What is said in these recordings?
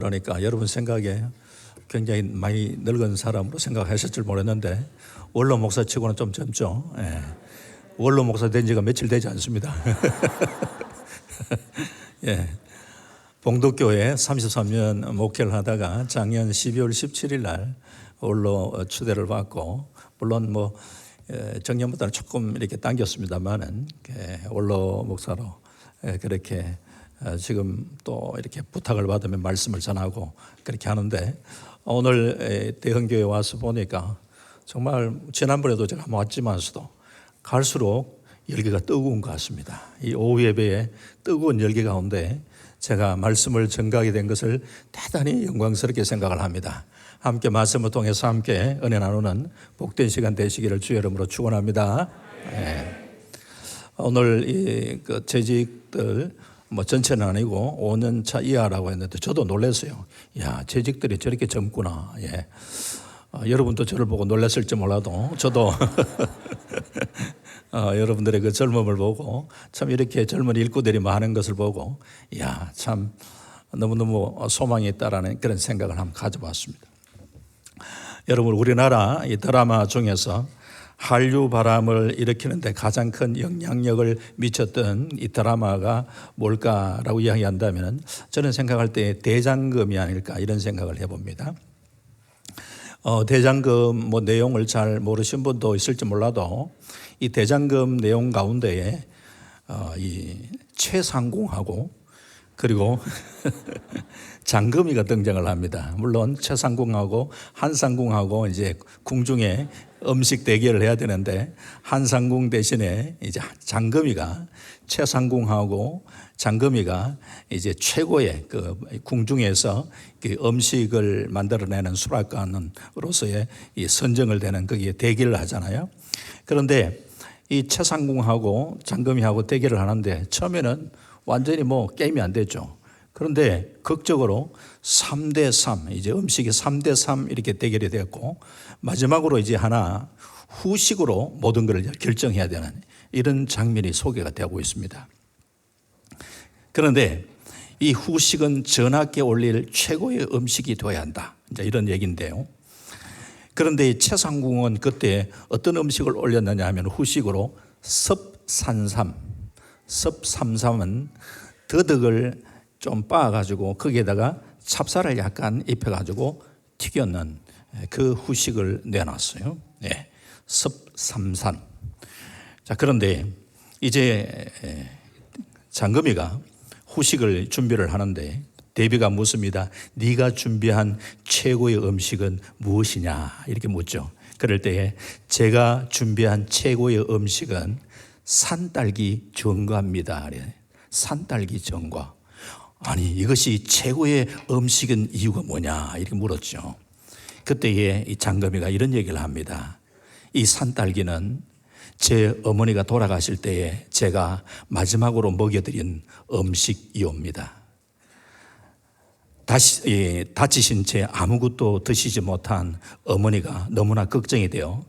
그러니까 여러분 생각에 굉장히 많이 늙은 사람으로 생각하실 줄 모르는데 원로 목사치고는 좀 젊죠. 예. 원로 목사 된 지가 며칠 되지 않습니다. 예. 봉독교회 33년 목회를 하다가 작년 12월 17일 날 원로 추대를 받고, 물론 작년보다는 조금 이렇게 당겼습니다만은 원로 목사로 그렇게 지금 또 이렇게 부탁을 받으면 말씀을 전하고 그렇게 하는데, 오늘 대형교회 와서 보니까 정말 지난번에도 제가 왔지만서도 갈수록 열기가 뜨거운 것 같습니다. 이 오후 예배에 뜨거운 열기 가운데 제가 말씀을 전가하게 된 것을 대단히 영광스럽게 생각을 합니다. 함께 말씀을 통해서 함께 은혜 나누는 복된 시간 되시기를 주의 이름으로 축원합니다. 네. 오늘 이 재직들 전체는 아니고 5년 차 이하라고 했는데 저도 놀랐어요. 야, 재직들이 저렇게 젊구나. 예. 여러분도 저를 보고 놀랐을지 몰라도 저도 여러분들의 그 젊음을 보고 참 이렇게 젊은 일꾼들이 많은 것을 보고 야, 참 너무너무 소망이 있다라는 그런 생각을 한번 가져봤습니다. 여러분, 우리나라 이 드라마 중에서 한류 바람을 일으키는데 가장 큰 영향력을 미쳤던 이 드라마가 뭘까라고 이야기한다면 저는 생각할 때 대장금이 아닐까 이런 생각을 해봅니다. 대장금 내용을 잘 모르신 분도 있을지 몰라도 이 대장금 내용 가운데에 이 최상궁하고 그리고 장금이가 등장을 합니다. 물론 최상궁하고 한상궁하고 이제 궁중에 음식 대결을 해야 되는데, 한상궁 대신에 이제 장금이가 최상궁하고 장금이가 이제 최고의 그 궁중에서 그 음식을 만들어내는 수락관으로서의 이 선정을 되는 거기에 대결을 하잖아요. 그런데 이 최상궁하고 장금이하고 대결을 하는데 처음에는 완전히 게임이 안 되죠. 그런데 극적으로 3대3, 이제 음식이 3대3 이렇게 대결이 되었고, 마지막으로 이제 하나 후식으로 모든 것을 결정해야 되는 이런 장면이 소개가 되고 있습니다. 그런데 이 후식은 전하께 올릴 최고의 음식이 되어야 한다, 이제 이런 얘기인데요. 그런데 최상궁은 그때 어떤 음식을 올렸느냐 하면 후식으로 섭산삼, 섭삼삼은 더덕을 좀 빻아가지고 거기에다가 찹쌀을 약간 입혀가지고 튀겨놓은 그 후식을 내놨어요. 네, 섭삼산. 자, 그런데 이제 장금이가 후식을 준비를 하는데 대비가 묻습니다. 네가 준비한 최고의 음식은 무엇이냐 이렇게 묻죠. 그럴 때에 제가 준비한 최고의 음식은 산딸기 전과입니다. 산딸기 전과. 아니, 이것이 최고의 음식인 이유가 뭐냐 이렇게 물었죠. 그때에 이 장금이가 이런 얘기를 합니다. 이 산딸기는 제 어머니가 돌아가실 때에 제가 마지막으로 먹여드린 음식이옵니다. 다치신 채 아무것도 드시지 못한 어머니가 너무나 걱정이 되어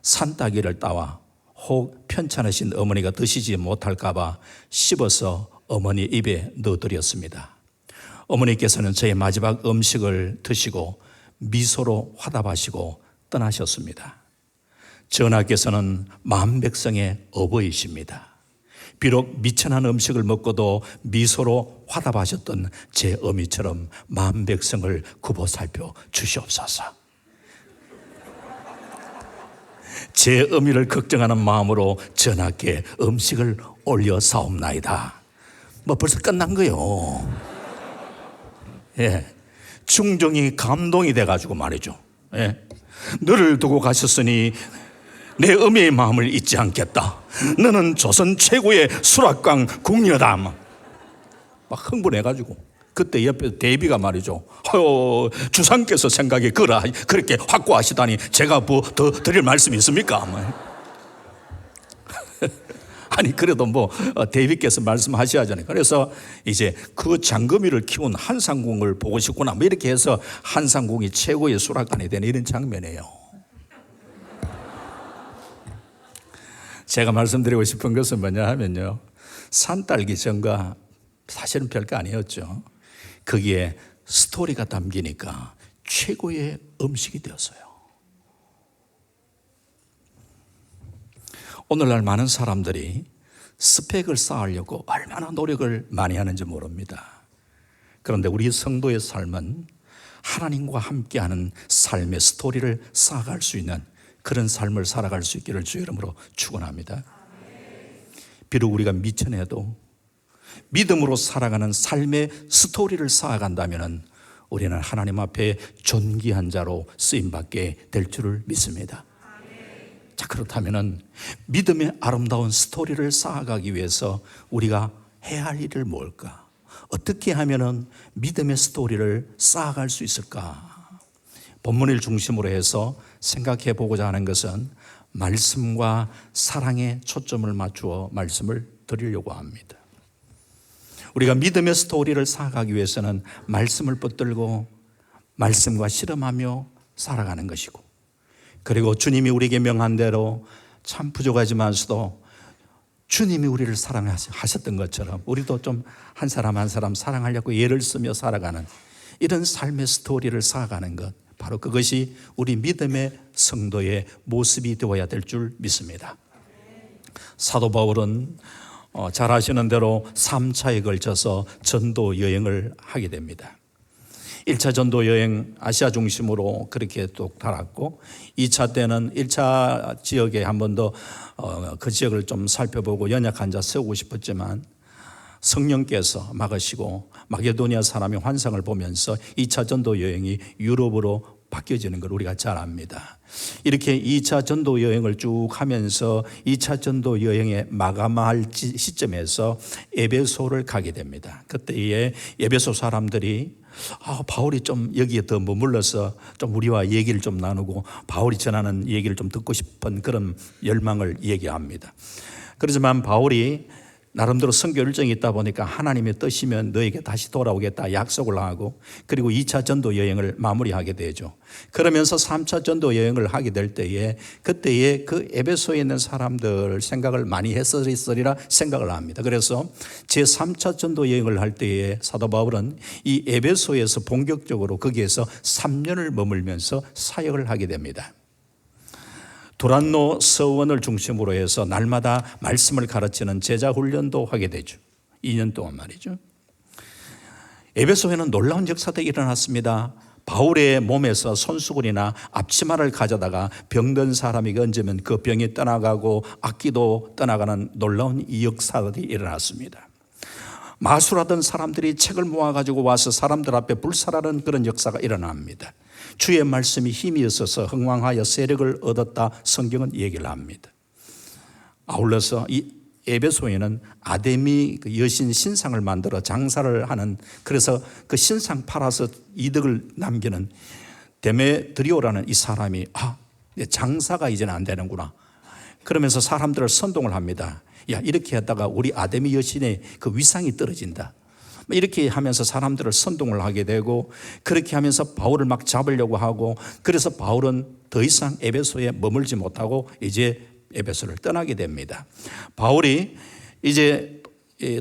산딸기를 따와 혹 편찮으신 어머니가 드시지 못할까 봐 씹어서 어머니 입에 넣어드렸습니다. 어머니께서는 저의 마지막 음식을 드시고 미소로 화답하시고 떠나셨습니다. 전하께서는 만백성의 어버이십니다. 비록 미천한 음식을 먹고도 미소로 화답하셨던 제 어미처럼 만백성을 굽어 살펴 주시옵소서. 제 어미를 걱정하는 마음으로 전하께 음식을 올려 사옵나이다. 벌써 끝난 거요. 예. 중종이 감동이 돼가지고 말이죠. 예. 너를 두고 가셨으니 내 어미의 마음을 잊지 않겠다. 너는 조선 최고의 수락관 궁녀다. 막 흥분해가지고 그때 옆에 대비가 말이죠. 주상께서 생각이 그렇게 확고하시다니 제가 더 드릴 말씀이 있습니까? 아니, 그래도 대비께서 말씀하셔야잖아요. 그래서 이제 그 장금이를 키운 한상궁을 보고 싶구나 이렇게 해서 한상궁이 최고의 수락관이 되는 이런 장면이에요. 제가 말씀드리고 싶은 것은 뭐냐 하면요, 산딸기 전과 사실은 별거 아니었죠. 거기에 스토리가 담기니까 최고의 음식이 되었어요. 오늘날 많은 사람들이 스펙을 쌓으려고 얼마나 노력을 많이 하는지 모릅니다. 그런데 우리 성도의 삶은 하나님과 함께하는 삶의 스토리를 쌓아갈 수 있는 그런 삶을 살아갈 수 있기를 주의 이름으로 축원합니다. 비록 우리가 미천해도 믿음으로 살아가는 삶의 스토리를 쌓아간다면 우리는 하나님 앞에 존귀한 자로 쓰임받게 될 줄을 믿습니다. 자, 그렇다면 믿음의 아름다운 스토리를 쌓아가기 위해서 우리가 해야 할 일을 뭘까? 어떻게 하면 믿음의 스토리를 쌓아갈 수 있을까? 본문을 중심으로 해서 생각해 보고자 하는 것은 말씀과 사랑에 초점을 맞추어 말씀을 드리려고 합니다. 우리가 믿음의 스토리를 쌓아가기 위해서는 말씀을 붙들고 말씀과 실험하며 살아가는 것이고, 그리고 주님이 우리에게 명한 대로 참 부족하지만서도 주님이 우리를 사랑하셨던 것처럼 우리도 좀 한 사람 한 사람 사랑하려고 애를 쓰며 살아가는 이런 삶의 스토리를 쌓아가는 것, 바로 그것이 우리 믿음의 성도의 모습이 되어야 될 줄 믿습니다. 사도 바울은 잘 아시는 대로 3차에 걸쳐서 전도 여행을 하게 됩니다. 1차 전도 여행 아시아 중심으로 그렇게 뚝 달았고, 2차 때는 1차 지역에 한 번 더 그 지역을 좀 살펴보고 연약한 자 세우고 싶었지만 성령께서 막으시고 마게도니아 사람이 환상을 보면서 2차 전도 여행이 유럽으로 바뀌어지는 걸 우리가 잘 압니다. 이렇게 2차 전도 여행을 쭉 하면서 2차 전도 여행에 마감할 시점에서 에베소를 가게 됩니다. 그때에 에베소 사람들이 바울이 좀 여기에 더 머물러서 좀 우리와 얘기를 좀 나누고 바울이 전하는 얘기를 좀 듣고 싶은 그런 열망을 얘기합니다. 그렇지만 바울이 나름대로 선교 일정이 있다 보니까 하나님의 뜻이면 너에게 다시 돌아오겠다 약속을 하고, 그리고 2차 전도 여행을 마무리하게 되죠. 그러면서 3차 전도 여행을 하게 될 때에 그때에 그 에베소에 있는 사람들 생각을 많이 했으리라 생각을 합니다. 그래서 제3차 전도 여행을 할 때에 사도 바울은 이 에베소에서 본격적으로 거기에서 3년을 머물면서 사역을 하게 됩니다. 두란노 서원을 중심으로 해서 날마다 말씀을 가르치는 제자 훈련도 하게 되죠. 2년 동안 말이죠. 에베소에는 놀라운 역사들이 일어났습니다. 바울의 몸에서 손수건이나 앞치마를 가져다가 병든 사람이 얹으면 그 병이 떠나가고 악기도 떠나가는 놀라운 이 역사들이 일어났습니다. 마술하던 사람들이 책을 모아가지고 와서 사람들 앞에 불살하는 그런 역사가 일어납니다. 주의 말씀이 힘이 있어서 흥왕하여 세력을 얻었다 성경은 얘기를 합니다. 아울러서 이 에베소에는 아데미 여신 신상을 만들어 장사를 하는, 그래서 그 신상 팔아서 이득을 남기는 데메드리오라는 이 사람이 장사가 이제는 안 되는구나 그러면서 사람들을 선동을 합니다. 야, 이렇게 하다가 우리 아데미 여신의 그 위상이 떨어진다. 이렇게 하면서 사람들을 선동을 하게 되고, 그렇게 하면서 바울을 막 잡으려고 하고, 그래서 바울은 더 이상 에베소에 머물지 못하고 이제 에베소를 떠나게 됩니다. 바울이 이제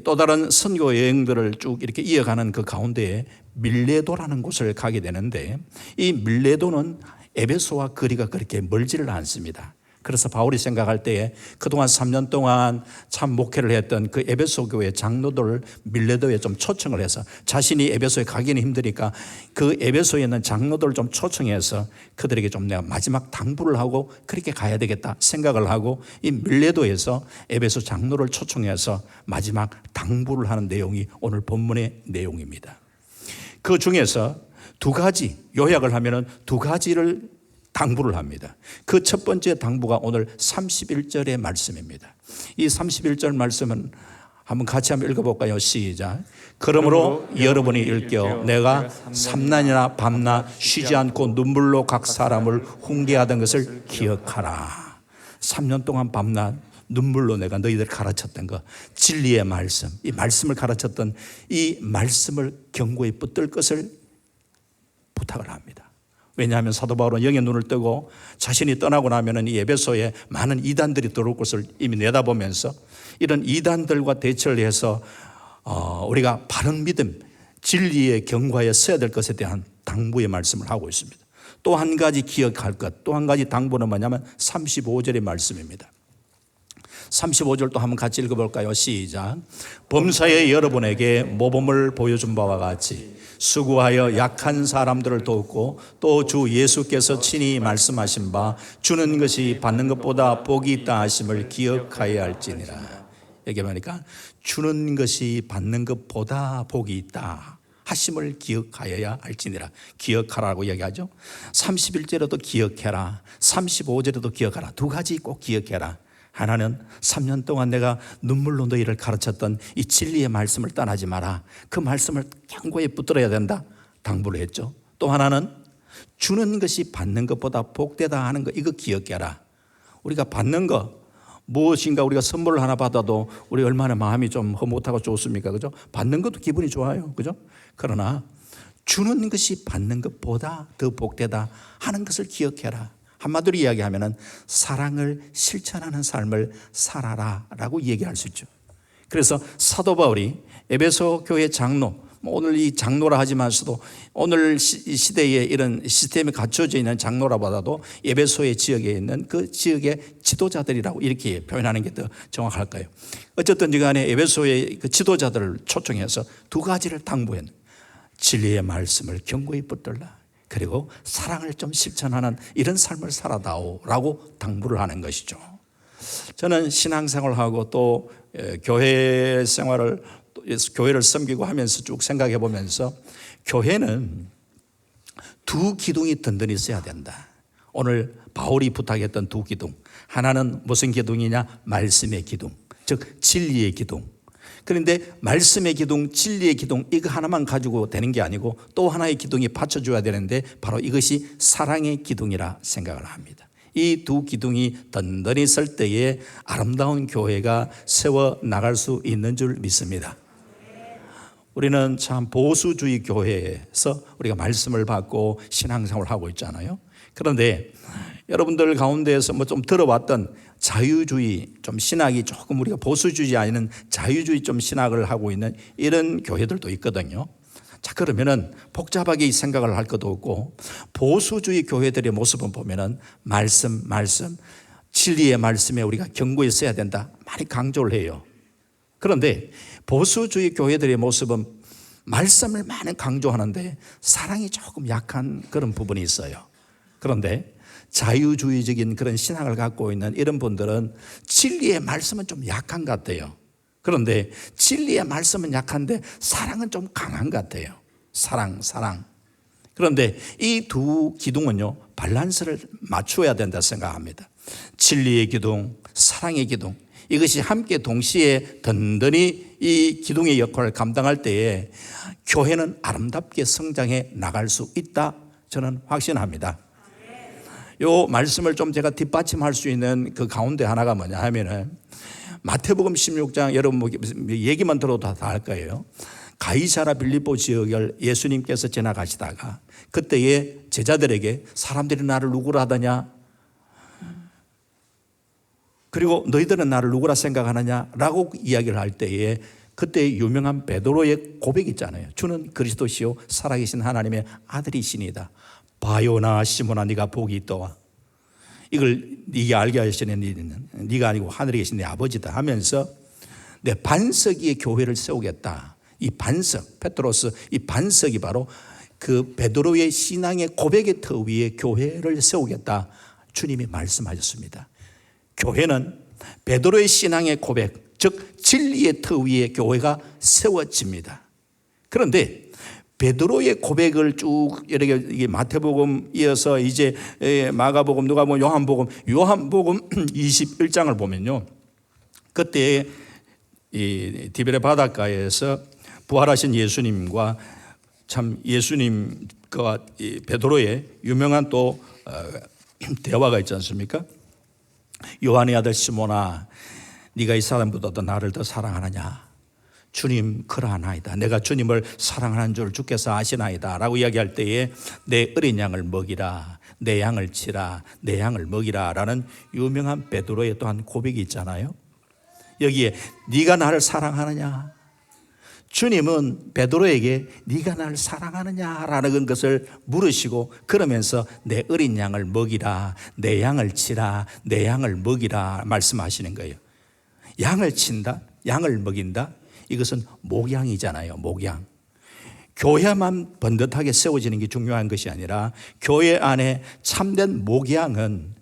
또 다른 선교 여행들을 쭉 이렇게 이어가는 그 가운데에 밀레도라는 곳을 가게 되는데, 이 밀레도는 에베소와 거리가 그렇게 멀지를 않습니다. 그래서 바울이 생각할 때에 그동안 3년 동안 참 목회를 했던 그 에베소 교회 장로들을 밀레도에 좀 초청을 해서, 자신이 에베소에 가기는 힘드니까 그 에베소에 있는 장로들을 좀 초청해서 그들에게 좀 내가 마지막 당부를 하고 그렇게 가야 되겠다 생각을 하고, 이 밀레도에서 에베소 장로를 초청해서 마지막 당부를 하는 내용이 오늘 본문의 내용입니다. 그 중에서 두 가지, 요약을 하면은 두 가지를 당부를 합니다. 그 첫 번째 당부가 오늘 31절의 말씀입니다. 이 31절 말씀은 한번 같이 한번 읽어볼까요? 시작. 그러므로 여러분이 일깨어 내가 삼난이나 밤낮 쉬지 않고 눈물로 각 사람을 훈계하던 것을 기억하라. 3년 동안 밤낮 눈물로 내가 너희들 가르쳤던 것, 진리의 말씀, 이 말씀을 가르쳤던 이 말씀을 견고히 붙들 것을 부탁을 합니다. 왜냐하면 사도 바울은 영의 눈을 뜨고 자신이 떠나고 나면 이 에베소에 많은 이단들이 들어올 것을 이미 내다보면서 이런 이단들과 대처를 해서 우리가 바른 믿음, 진리의 경과에 서야 될 것에 대한 당부의 말씀을 하고 있습니다. 또 한 가지 기억할 것, 또 한 가지 당부는 뭐냐면 35절의 말씀입니다. 35절 또 한번 같이 읽어볼까요? 시작. 범사에 여러분에게 모범을 보여준 바와 같이 수고하여 약한 사람들을 돕고 또 주 예수께서 친히 말씀하신 바 주는 것이 받는 것보다 복이 있다 하심을 기억하여야 할지니라. 여기 보니까 주는 것이 받는 것보다 복이 있다 하심을 기억하여야 할지니라. 기억하라고 얘기하죠. 31절에도 기억해라, 35절에도 기억하라. 두 가지 꼭 기억해라. 하나는 3년 동안 내가 눈물로 너희를 가르쳤던 이 진리의 말씀을 떠나지 마라. 그 말씀을 견고히 붙들어야 된다 당부를 했죠. 또 하나는 주는 것이 받는 것보다 복되다 하는 거, 이거 기억해라. 우리가 받는 거 무엇인가, 우리가 선물을 하나 받아도 우리 얼마나 마음이 좀 흐뭇하고 좋습니까? 그죠? 받는 것도 기분이 좋아요. 그죠? 그러나 주는 것이 받는 것보다 더 복되다 하는 것을 기억해라. 한마디로 이야기하면 사랑을 실천하는 삶을 살아라 라고 얘기할 수 있죠. 그래서 사도 바울이 에베소 교회 장로, 오늘 이 장로라 하지만서도 오늘 시대에 이런 시스템이 갖춰져 있는 장로라보다도 에베소의 지역에 있는 그 지역의 지도자들이라고 이렇게 표현하는 게 더 정확할까요? 어쨌든 간에 에베소의 그 지도자들을 초청해서 두 가지를 당부했는, 진리의 말씀을 견고히 붙들라, 그리고 사랑을 좀 실천하는 이런 삶을 살아다오라고 당부를 하는 것이죠. 저는 신앙생활하고 또 교회 생활을, 교회를 섬기고 하면서 쭉 생각해 보면서 교회는 두 기둥이 든든히 있어야 된다. 오늘 바울이 부탁했던 두 기둥, 하나는 무슨 기둥이냐? 말씀의 기둥, 즉 진리의 기둥. 그런데 말씀의 기둥, 진리의 기둥, 이거 하나만 가지고 되는 게 아니고 또 하나의 기둥이 받쳐줘야 되는데 바로 이것이 사랑의 기둥이라 생각을 합니다. 이 두 기둥이 든든히 설 때에 아름다운 교회가 세워 나갈 수 있는 줄 믿습니다. 우리는 참 보수주의 교회에서 우리가 말씀을 받고 신앙생활을 하고 있잖아요. 그런데 여러분들 가운데에서 뭐 좀 들어왔던 자유주의, 좀 신학이 조금 우리가 보수주의 아닌 자유주의 좀 신학을 하고 있는 이런 교회들도 있거든요. 자, 그러면은 복잡하게 생각을 할 것도 없고, 보수주의 교회들의 모습을 보면은 말씀, 진리의 말씀에 우리가 견고히 써야 된다 많이 강조를 해요. 그런데 보수주의 교회들의 모습은 말씀을 많이 강조하는데 사랑이 조금 약한 그런 부분이 있어요. 그런데 자유주의적인 그런 신앙을 갖고 있는 이런 분들은 진리의 말씀은 좀 약한 것 같아요. 그런데 진리의 말씀은 약한데 사랑은 좀 강한 것 같아요. 사랑. 그런데 이 두 기둥은요, 밸런스를 맞춰야 된다 생각합니다. 진리의 기둥, 사랑의 기둥, 이것이 함께 동시에 든든히 이 기둥의 역할을 감당할 때에 교회는 아름답게 성장해 나갈 수 있다, 저는 확신합니다. 요 말씀을 좀 제가 뒷받침할 수 있는 그 가운데 하나가 뭐냐 하면은 마태복음 16장, 여러분 뭐 얘기만 들어도 다 알 거예요. 가이사라 빌립보 지역을 예수님께서 지나가시다가 그때에 제자들에게 사람들이 나를 누구라 하더냐, 그리고 너희들은 나를 누구라 생각하느냐 라고 이야기를 할 때에 그때 유명한 베드로의 고백이 있잖아요. 주는 그리스도시요 살아계신 하나님의 아들이시니다. 바요나 시몬아, 네가 복이 있도와 이걸 네가 알게 하시는 네가 아니고 하늘에 계신 내 아버지다 하면서 내 반석 위에 교회를 세우겠다. 이 반석, 페트로스, 이 반석이 바로 그 베드로의 신앙의 고백의 터 위에 교회를 세우겠다 주님이 말씀하셨습니다. 교회는 베드로의 신앙의 고백, 즉 진리의 터 위에 교회가 세워집니다. 그런데 베드로의 고백을 쭉 이렇게 마태복음 이어서 이제 마가복음, 누가복음, 요한복음 21장을 보면요, 그때 이 디베레 바닷가에서 부활하신 예수님과 참 예수님과 베드로의 유명한 또 대화가 있지 않습니까? 요한의 아들 시몬아, 네가 이 사람보다도 나를 더 사랑하느냐? 주님 그러하나이다. 내가 주님을 사랑하는 줄 주께서 아시나이다 라고 이야기할 때에 내 어린 양을 먹이라, 내 양을 치라, 내 양을 먹이라 라는 유명한 베드로의 또한 고백이 있잖아요. 여기에 네가 나를 사랑하느냐, 주님은 베드로에게 네가 날 사랑하느냐라는 것을 물으시고 그러면서 내 어린 양을 먹이라, 내 양을 치라, 내 양을 먹이라 말씀하시는 거예요. 양을 친다, 양을 먹인다, 이것은 목양이잖아요. 목양. 교회만 번듯하게 세워지는 게 중요한 것이 아니라 교회 안에 참된 목양은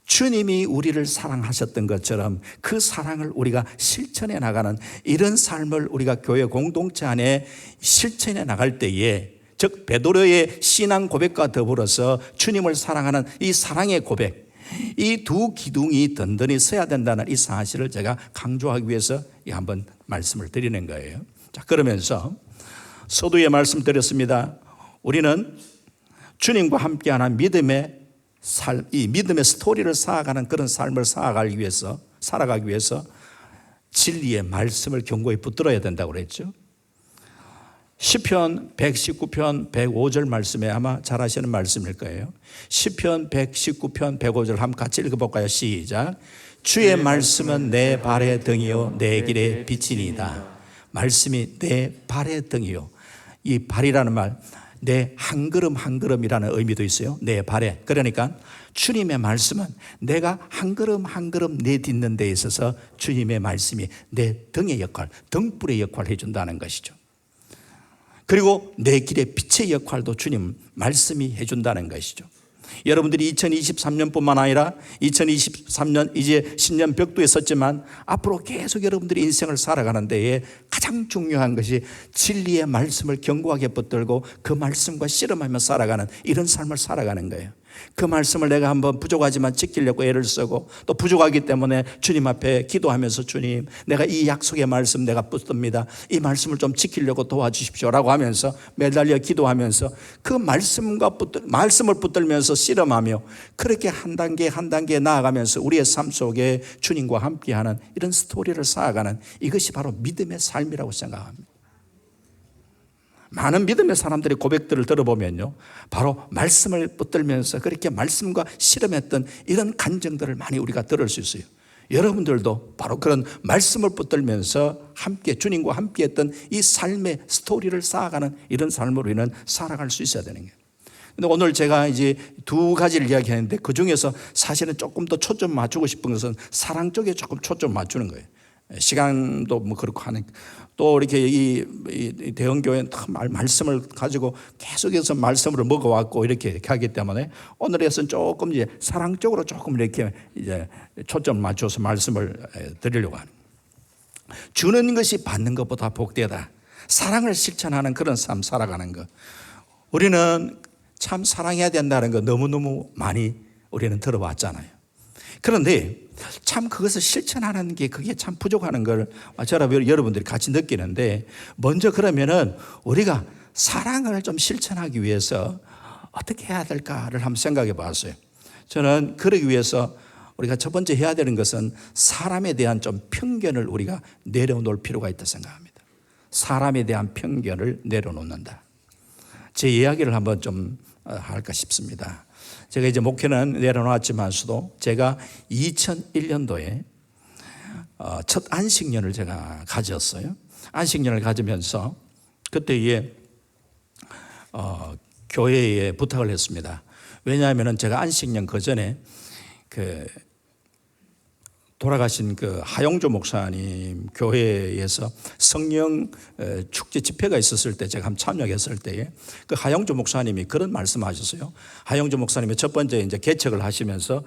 주님이 우리를 사랑하셨던 것처럼 그 사랑을 우리가 실천해 나가는 이런 삶을 우리가 교회 공동체 안에 실천해 나갈 때에, 즉 베드로의 신앙 고백과 더불어서 주님을 사랑하는 이 사랑의 고백, 이 두 기둥이 든든히 서야 된다는 이 사실을 제가 강조하기 위해서 한번 말씀을 드리는 거예요. 자, 그러면서 서두에 말씀드렸습니다. 우리는 주님과 함께하는 믿음의 삶, 이 믿음의 스토리를 쌓아가는 그런 삶을 살아가기 위해서 진리의 말씀을 견고히 붙들어야 된다고 그랬죠. 시편 119편 105절 말씀에 아마 잘 아시는 말씀일 거예요. 시편 119편 105절 한번 같이 읽어볼까요? 시작. 주의 말씀은 내 발의 등이요 내 길의 빛이니이다. 말씀이 내 발의 등이요. 이 발이라는 말, 내 한 걸음 한 걸음이라는 의미도 있어요. 내 발에. 그러니까 주님의 말씀은 내가 한 걸음 한 걸음 내딛는 데 있어서 주님의 말씀이 내 등의 역할, 등불의 역할을 해준다는 것이죠. 그리고 내 길의 빛의 역할도 주님 말씀이 해준다는 것이죠. 여러분들이 2023년뿐만 아니라 2023년 이제 10년 벽두에 섰지만 앞으로 계속 여러분들이 인생을 살아가는 데에 가장 중요한 것이 진리의 말씀을 견고하게 붙들고 그 말씀과 씨름하며 살아가는 이런 삶을 살아가는 거예요. 그 말씀을 내가 한번 부족하지만 지키려고 애를 쓰고 또 부족하기 때문에 주님 앞에 기도하면서 주님, 내가 이 약속의 말씀 내가 붙듭니다. 이 말씀을 좀 지키려고 도와주십시오라고 하면서 매달려 기도하면서 그 말씀을 붙들면서 씨름하며 그렇게 한 단계 한 단계 나아가면서 우리의 삶 속에 주님과 함께하는 이런 스토리를 쌓아가는 이것이 바로 믿음의 삶이라고 생각합니다. 많은 믿음의 사람들의 고백들을 들어보면요, 바로 말씀을 붙들면서 그렇게 말씀과 씨름했던 이런 간증들을 많이 우리가 들을 수 있어요. 여러분들도 바로 그런 말씀을 붙들면서 함께 주님과 함께 했던 이 삶의 스토리를 쌓아가는 이런 삶으로 우리는 살아갈 수 있어야 되는 거예요. 근데 오늘 제가 이제 두 가지를 이야기하는데 그 중에서 사실은 조금 더 초점 맞추고 싶은 것은 사랑 쪽에 조금 초점 맞추는 거예요. 시간도 뭐 그렇고 하는, 또 이렇게 이 대형교회는 말씀을 가지고 계속해서 말씀으로 먹어왔고 이렇게 하기 때문에 오늘에서는 조금 이제 사랑 쪽으로 조금 이렇게 이제 초점 맞춰서 말씀을 드리려고 하는. 주는 것이 받는 것보다 복되다. 사랑을 실천하는 그런 삶 살아가는 것. 우리는 참 사랑해야 된다는 거 너무너무 많이 우리는 들어봤잖아요. 그런데 참 그것을 실천하는 게 그게 참 부족하는 걸 저랑 여러분들이 같이 느끼는데, 먼저 그러면은 우리가 사랑을 좀 실천하기 위해서 어떻게 해야 될까를 한번 생각해 봤어요. 저는 그러기 위해서 우리가 첫 번째 해야 되는 것은 사람에 대한 좀 편견을 우리가 내려놓을 필요가 있다 생각합니다. 사람에 대한 편견을 내려놓는다. 제 이야기를 한번 좀 할까 싶습니다. 제가 이제 목회는 내려놓았지만서도 제가 2001년도에 첫 안식년을 제가 가졌어요. 안식년을 가지면서 그때에 교회에 부탁을 했습니다. 왜냐하면 제가 안식년 그 전에 돌아가신 그 하용조 목사님 교회에서 성령 축제 집회가 있었을 때 제가 한번 참여했을 때에 그 하용조 목사님이 그런 말씀하셨어요. 하용조 목사님이 첫 번째 이제 개척을 하시면서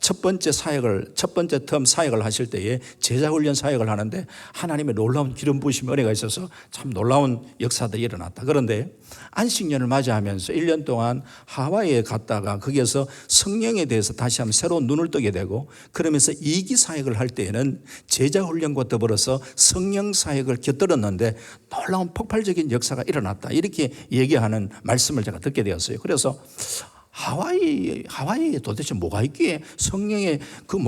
첫 번째 텀 사역을 하실 때에 제자훈련 사역을 하는데 하나님의 놀라운 기름 부으심 은혜가 있어서 참 놀라운 역사들이 일어났다. 그런데 안식년을 맞이하면서 1년 동안 하와이에 갔다가 거기에서 성령에 대해서 다시 한번 새로운 눈을 뜨게 되고, 그러면서 2기 사역을 할 때에는 제자훈련과 더불어서 성령 사역을 곁들였는데 놀라운 폭발적인 역사가 일어났다. 이렇게 얘기하는 말씀을 제가 듣게 되었어요. 그래서 하와이에 도대체 뭐가 있기에 성령의 그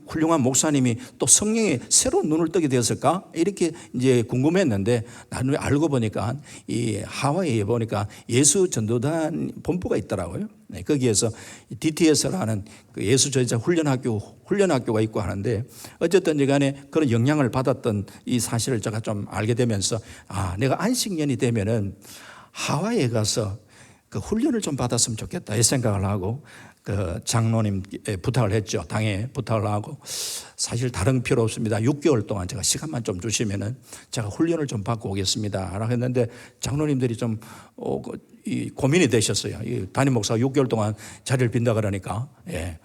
훌륭한 목사님이 또 성령의 새로운 눈을 뜨게 되었을까? 이렇게 이제 궁금했는데 나중에 알고 보니까 이 하와이에 보니까 예수 전도단 본부가 있더라고요. 네, 거기에서 DTS라는 그 예수 저자 훈련학교가 있고 하는데 어쨌든 간에 그런 영향을 받았던 이 사실을 제가 좀 알게 되면서 내가 안식년이 되면은 하와이에 가서 그 훈련을 좀 받았으면 좋겠다 이 생각을 하고 그 장로님께 부탁을 했죠. 당에 부탁을 하고 사실 다른 필요 없습니다. 6개월 동안 제가 시간만 좀 주시면은 제가 훈련을 좀 받고 오겠습니다 라고 했는데 장로님들이 좀 고민이 되셨어요. 이 담임 목사가 6개월 동안 자리를 빈다 그러니까. 예.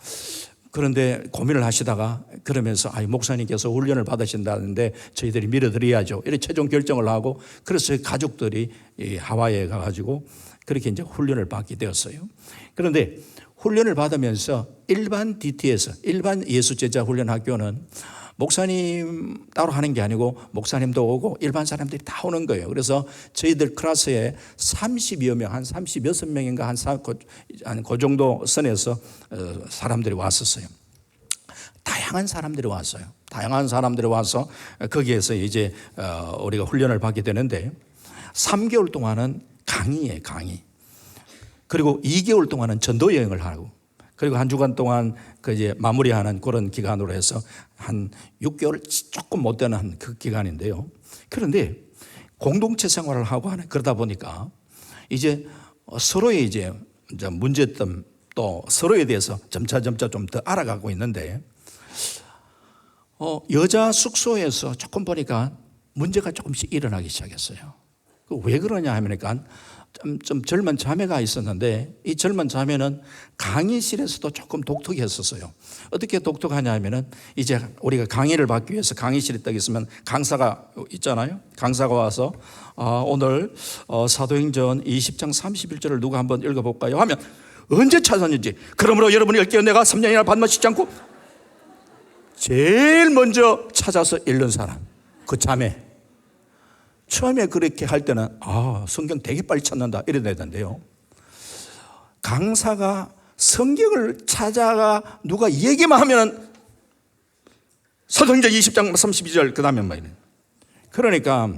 그런데 고민을 하시다가 그러면서 목사님께서 훈련을 받으신다는데 저희들이 밀어드려야죠. 이렇게 최종 결정을 하고 그래서 가족들이 하와이에 가가지고 그렇게 이제 훈련을 받게 되었어요. 그런데 훈련을 받으면서 일반 DT에서 일반 예수제자 훈련학교는 목사님 따로 하는 게 아니고 목사님도 오고 일반 사람들이 다 오는 거예요. 그래서 저희들 클래스에 30여 명, 한 36명인가 한 그 정도 선에서 사람들이 왔었어요. 다양한 사람들이 왔어요. 다양한 사람들이 와서 거기에서 이제 우리가 훈련을 받게 되는데 3개월 동안은 강의예요, 강의. 그리고 2개월 동안은 전도 여행을 하고 그리고 한 주간 동안 그 이제 마무리하는 그런 기간으로 해서 한 6개월 조금 못 되는 그 기간인데요. 그런데 공동체 생활을 하고 하는 그러다 보니까 이제 서로의 이제 문제점 또 서로에 대해서 점차 좀 더 알아가고 있는데 여자 숙소에서 조금 보니까 문제가 조금씩 일어나기 시작했어요. 왜 그러냐 하니까 좀 젊은 자매가 있었는데 이 젊은 자매는 강의실에서도 조금 독특했었어요. 어떻게 독특하냐 하면은 이제 우리가 강의를 받기 위해서 강의실에 딱 있으면 강사가 있잖아요. 강사가 와서 오늘 사도행전 20장 31절을 누가 한번 읽어볼까요? 하면 언제 찾았는지 그러므로 여러분이 읽기에 내가 3년이나 반만 쉬지 않고 제일 먼저 찾아서 읽는 사람 그 자매. 처음에 그렇게 할 때는 성경 되게 빨리 찾는다 이래 되던데요. 강사가 성경을 찾아가 누가 얘기만 하면 사도행전 20장 32절 그 다음에 뭐 이래. 그러니까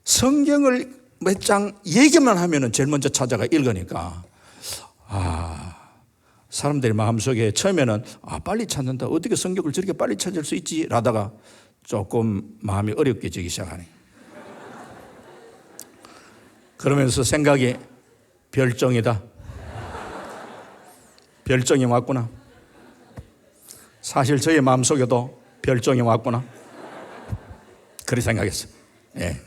성경을 몇 장 얘기만 하면 제일 먼저 찾아가 읽으니까 사람들이 마음속에 처음에는 빨리 찾는다 어떻게 성경을 저렇게 빨리 찾을 수 있지 라다가 조금 마음이 어렵게지기 시작하네. 그러면서 생각이 별종이다. 별종이 왔구나. 사실 저의 마음속에도 별종이 왔구나. 그렇게 생각했어요. 예.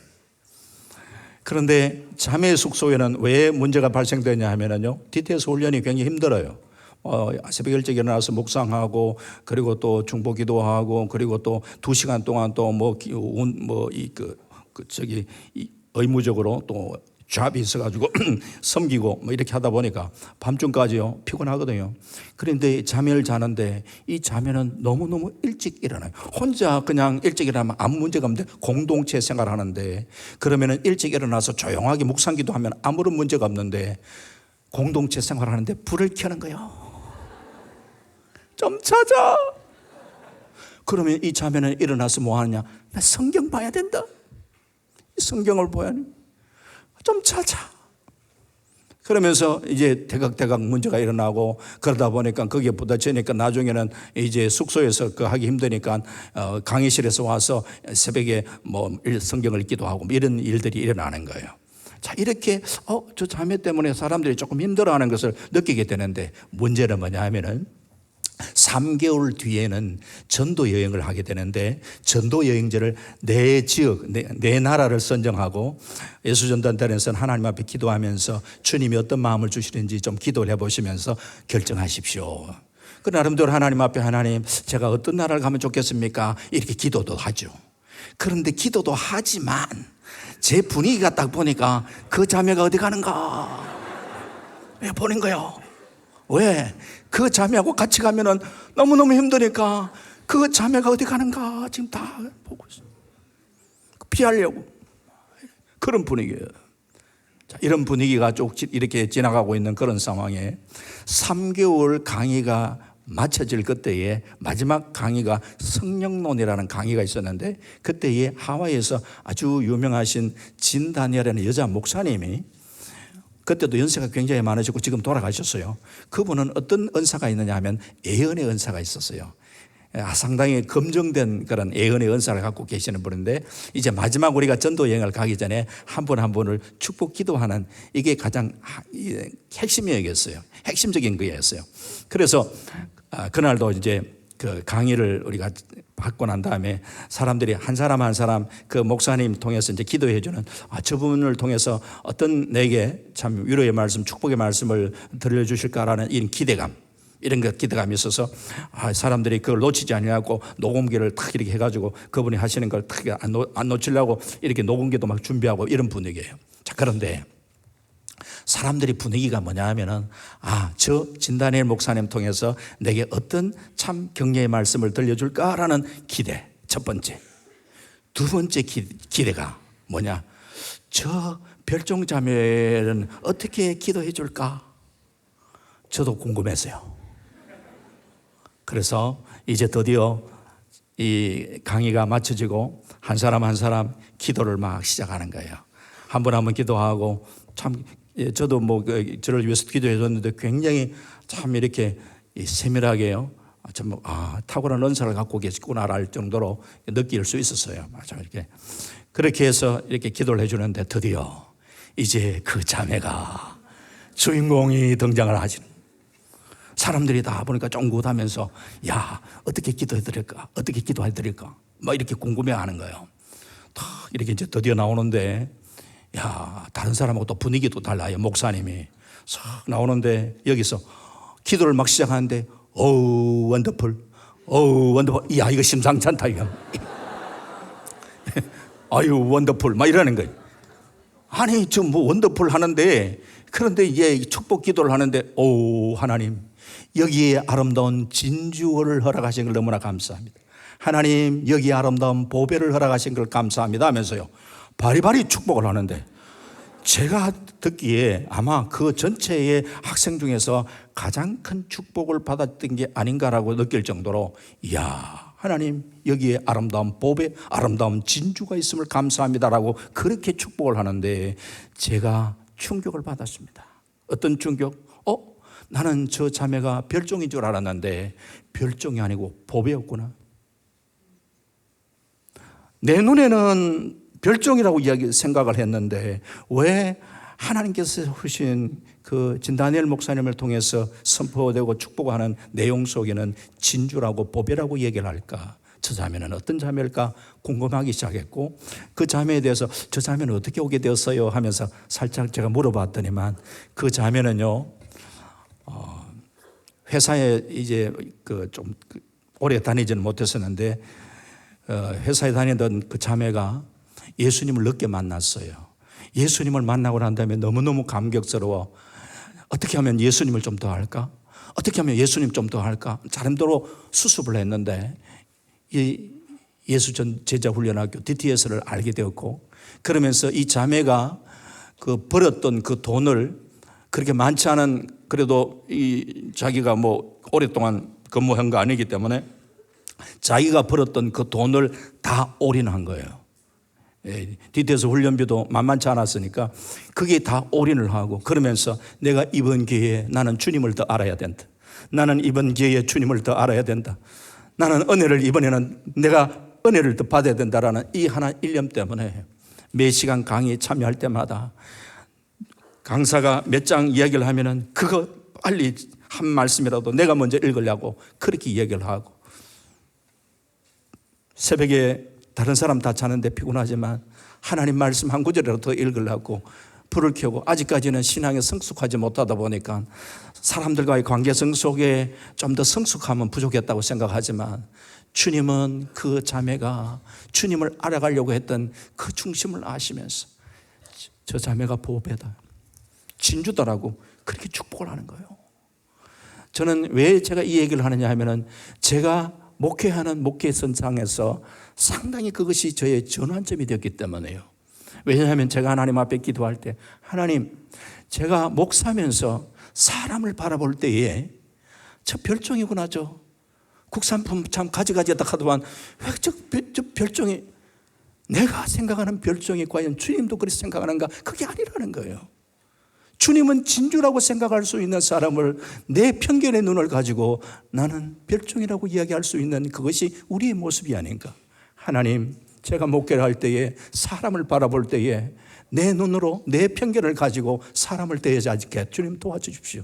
그런데 자매 숙소에는 왜 문제가 발생되냐 하면요. DTS 훈련이 굉장히 힘들어요. 새벽 일찍 일어나서 묵상하고 그리고 또 중보 기도하고 그리고 또 2시간 동안 또 의무적으로 또 잡이 있어가지고 섬기고 이렇게 하다 보니까 밤중까지요 피곤하거든요. 그런데 잠을 자는데 이 자매는 너무너무 일찍 일어나요. 혼자 그냥 일찍 일어나면 아무 문제가 없는데 공동체 생활하는데 그러면은 일찍 일어나서 조용하게 묵상기도 하면 아무런 문제가 없는데 공동체 생활하는데 불을 켜는 거예요. 좀 찾아. 그러면 이 자매는 일어나서 뭐 하느냐? 나 성경 봐야 된다. 성경을 봐야 돼. 좀 찾아. 그러면서 이제 대각대각 문제가 일어나고 그러다 보니까 거기에 부딪히니까 나중에는 이제 숙소에서 하기 힘드니까 강의실에서 와서 새벽에 성경을 읽기도 하고 이런 일들이 일어나는 거예요. 자, 이렇게 저 자매 때문에 사람들이 조금 힘들어하는 것을 느끼게 되는데 문제는 뭐냐 하면은 3개월 뒤에는 전도 여행을 하게 되는데 전도 여행지를 내 지역, 내 나라를 선정하고 예수전도단에서는 하나님 앞에 기도하면서 주님이 어떤 마음을 주시는지 좀 기도를 해보시면서 결정하십시오. 그 나름대로 하나님 앞에 하나님 제가 어떤 나라를 가면 좋겠습니까? 이렇게 기도도 하죠. 그런데 기도도 하지만 제 분위기가 딱 보니까 그 자매가 어디 가는가 보는 거예요. 왜? 그 자매하고 같이 가면은 너무너무 힘드니까 그 자매가 어디 가는가 지금 다 보고 있어요. 피하려고. 그런 분위기예요. 이런 분위기가 쭉 이렇게 지나가고 있는 그런 상황에 3개월 강의가 마쳐질 그때에 마지막 강의가 성령론이라는 강의가 있었는데, 그때에 하와이에서 아주 유명하신 진 다니엘이라는 여자 목사님이, 그때도 연세가 굉장히 많으시고 지금 돌아가셨어요. 그분은 어떤 은사가 있느냐 하면 예언의 은사가 있었어요. 상당히 검증된 그런 예언의 은사를 갖고 계시는 분인데, 이제 마지막 우리가 전도 여행을 가기 전에 한 분 한 분을 축복 기도하는, 이게 가장 핵심이었어요. 핵심적인 거였어요. 그래서 그날도 이제 그 강의를 우리가 받고 난 다음에 사람들이 한 사람 한 사람 그 목사님 통해서 이제 기도해 주는, 저분을 통해서 어떤 내게 참 위로의 말씀, 축복의 말씀을 들려주실까라는 이런 기대감, 이런 것 기대감이 있어서 사람들이 그걸 놓치지 않으려고 녹음기를 탁 이렇게 해가지고 그분이 하시는 걸 탁 안 놓치려고 이렇게 녹음기도 막 준비하고 이런 분위기예요. 자, 그런데 사람들이 분위기가 뭐냐 하면은, 저 진다니엘 목사님 통해서 내게 어떤 참 격려의 말씀을 들려줄까라는 기대, 첫 번째. 두 번째 기대가 뭐냐, 저 별종자매는 어떻게 기도해 줄까? 저도 궁금했어요. 그래서 이제 드디어 이 강의가 마쳐지고 한 사람 한 사람 기도를 막 시작하는 거예요. 한 분 한 분 기도하고, 참 저도 저를 위해서 기도해 줬는데 굉장히 참 이렇게 세밀하게요, 참 탁월한 은사를 갖고 계시구나랄 정도로 느낄 수 있었어요. 맞아, 이렇게 그렇게 해서 이렇게 기도를 해주는데, 드디어 이제 그 자매가 주인공이 등장을 하시는. 사람들이 다 보니까 쫑긋하면서, 야, 어떻게 기도해드릴까? 어떻게 기도해드릴까? 막 이렇게 궁금해하는 거예요. 이렇게 이제 드디어 나오는데, 야, 다른 사람하고 또 분위기도 달라요. 목사님이 싹 나오는데 여기서 기도를 막 시작하는데, 어우 원더풀, 어우 원더풀, 야, 이거 심상치 않다 이거. 아유 원더풀 막 이러는 거예요. 아니 저 뭐 원더풀 하는데, 그런데 이제 축복 기도를 하는데, 오 하나님, 여기에 아름다운 진주를 허락하신 걸 너무나 감사합니다. 하나님, 여기에 아름다운 보배를 허락하신 걸 감사합니다 하면서요, 바리바리 축복을 하는데, 제가 듣기에 아마 그 전체의 학생 중에서 가장 큰 축복을 받았던 게 아닌가라고 느낄 정도로, 이야, 하나님, 여기에 아름다운 보배, 아름다운 진주가 있음을 감사합니다라고 그렇게 축복을 하는데, 제가 충격을 받았습니다. 어떤 충격? 나는 저 자매가 별종인 줄 알았는데 별종이 아니고 보배였구나. 내 눈에는 별종이라고 생각을 했는데, 왜 하나님께서 주신 그 진다니엘 목사님을 통해서 선포되고 축복하는 내용 속에는 진주라고 보배라고 얘기를 할까? 저 자매는 어떤 자매일까 궁금하기 시작했고, 그 자매에 대해서 저 자매는 어떻게 오게 되었어요 하면서 살짝 제가 물어봤더니만, 그 자매는요, 회사에 이제 좀 오래 다니지는 못했었는데, 회사에 다니던 그 자매가 예수님을 늦게 만났어요. 예수님을 만나고 난 다음에 너무너무 감격스러워. 어떻게 하면 예수님을 좀 더 할까? 어떻게 하면 예수님 좀 더 할까? 나름대로 수습을 했는데, 이 예수 전 제자 훈련학교 DTS를 알게 되었고, 그러면서 이 자매가 그 벌었던 그 돈을, 그렇게 많지 않은, 그래도 이 자기가 뭐 오랫동안 근무한 거 아니기 때문에 자기가 벌었던 그 돈을 다 올인한 거예요. DTS 훈련비도 만만치 않았으니까 그게 다 올인을 하고, 그러면서 내가 이번 기회에 나는 주님을 더 알아야 된다. 나는 이번 기회에 주님을 더 알아야 된다. 나는 은혜를, 이번에는 내가 은혜를 더 받아야 된다라는 이 하나 일념 때문에 매 시간 강의 참여할 때마다 강사가 몇 장 이야기를 하면은 그거 빨리 한 말씀이라도 내가 먼저 읽으려고 그렇게 이야기를 하고, 새벽에 다른 사람 다 자는데 피곤하지만 하나님 말씀 한 구절이라도 더 읽으려고 불을 켜고, 아직까지는 신앙에 성숙하지 못하다 보니까 사람들과의 관계성 속에 좀 더 성숙하면 부족했다고 생각하지만, 주님은 그 자매가 주님을 알아가려고 했던 그 중심을 아시면서 저 자매가 보배다, 진주다라고 그렇게 축복을 하는 거예요. 저는 왜 제가 이 얘기를 하느냐 하면은, 제가 목회하는 목회 선상에서 상당히 그것이 저의 전환점이 되었기 때문에요. 왜냐하면 제가 하나님 앞에 기도할 때, 하나님, 제가 목사면서 사람을 바라볼 때에 저 별종이구나, 저 국산품 참 가지가지하다 하더만 왜 저 별종이, 내가 생각하는 별종이 과연 주님도 그렇게 생각하는가? 그게 아니라는 거예요. 주님은 진주라고 생각할 수 있는 사람을 내 편견의 눈을 가지고 나는 별종이라고 이야기할 수 있는 그것이 우리의 모습이 아닌가. 하나님, 제가 목회를 할 때에 사람을 바라볼 때에 내 눈으로 내 편견을 가지고 사람을 대하지 않게 주님 도와주십시오.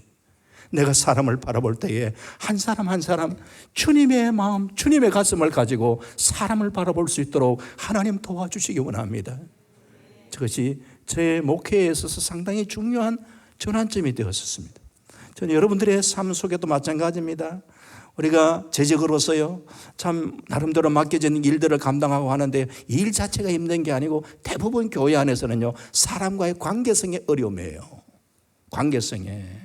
내가 사람을 바라볼 때에 한 사람 한 사람 주님의 마음, 주님의 가슴을 가지고 사람을 바라볼 수 있도록 하나님 도와주시기 원합니다. 그것이 제 목회에 있어서 상당히 중요한 전환점이 되었습니다. 저는 여러분들의 삶 속에도 마찬가지입니다. 우리가 재직으로서요, 참 나름대로 맡겨진 일들을 감당하고 하는데 일 자체가 힘든 게 아니고 대부분 교회 안에서는요, 사람과의 관계성의 어려움이에요. 관계성에.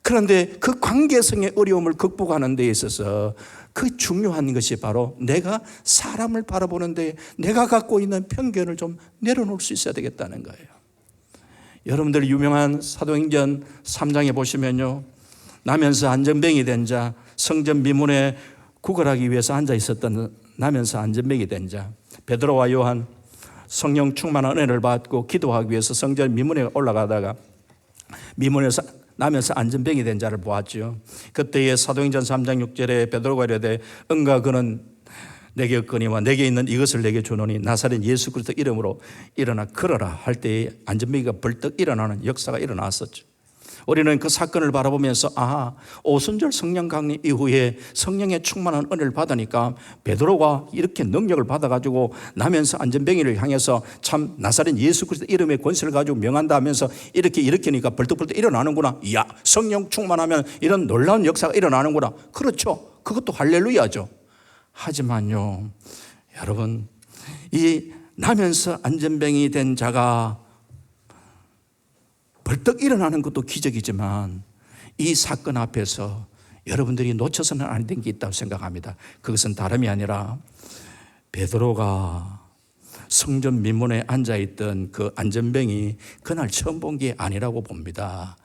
그런데 그 관계성의 어려움을 극복하는 데 있어서 그 중요한 것이 바로 내가 사람을 바라보는데 내가 갖고 있는 편견을 좀 내려놓을 수 있어야 되겠다는 거예요. 여러분들 유명한 사도행전 3장에 보시면요, 나면서 안전병이 된 자, 성전 미문에 구걸하기 위해서 앉아 있었던 나면서 안전병이 된 자, 베드로와 요한, 성령 충만한 은혜를 받고 기도하기 위해서 성전 미문에 올라가다가 미문에서 나면서 안전병이 된 자를 보았죠. 그때에 사도행전 3장 6절에 베드로가 이르되 응가 그는 내게 없거니와 내게 있는 이것을 내게 주노니 나사렛 예수 그리스도 이름으로 일어나 걸어라 할 때에 안전병이가 벌떡 일어나는 역사가 일어났었죠. 우리는 그 사건을 바라보면서 오순절 성령 강림 이후에 성령의 충만한 은혜를 받으니까 베드로가 이렇게 능력을 받아가지고 나면서 안전병이를 향해서 참 나사렛 예수 그리스도 이름의 권세를 가지고 명한다 하면서 이렇게 일으키니까 벌떡벌떡 일어나는구나. 이야, 성령 충만하면 이런 놀라운 역사가 일어나는구나. 그렇죠. 그것도 할렐루야죠. 하지만요, 여러분, 이 나면서 안전병이 된 자가 벌떡 일어나는 것도 기적이지만 이 사건 앞에서 여러분들이 놓쳐서는 안 된 게 있다고 생각합니다. 그것은 다름이 아니라 베드로가 성전 민문에 앉아있던 그 안전병이 그날 처음 본 게 아니라고 봅니다.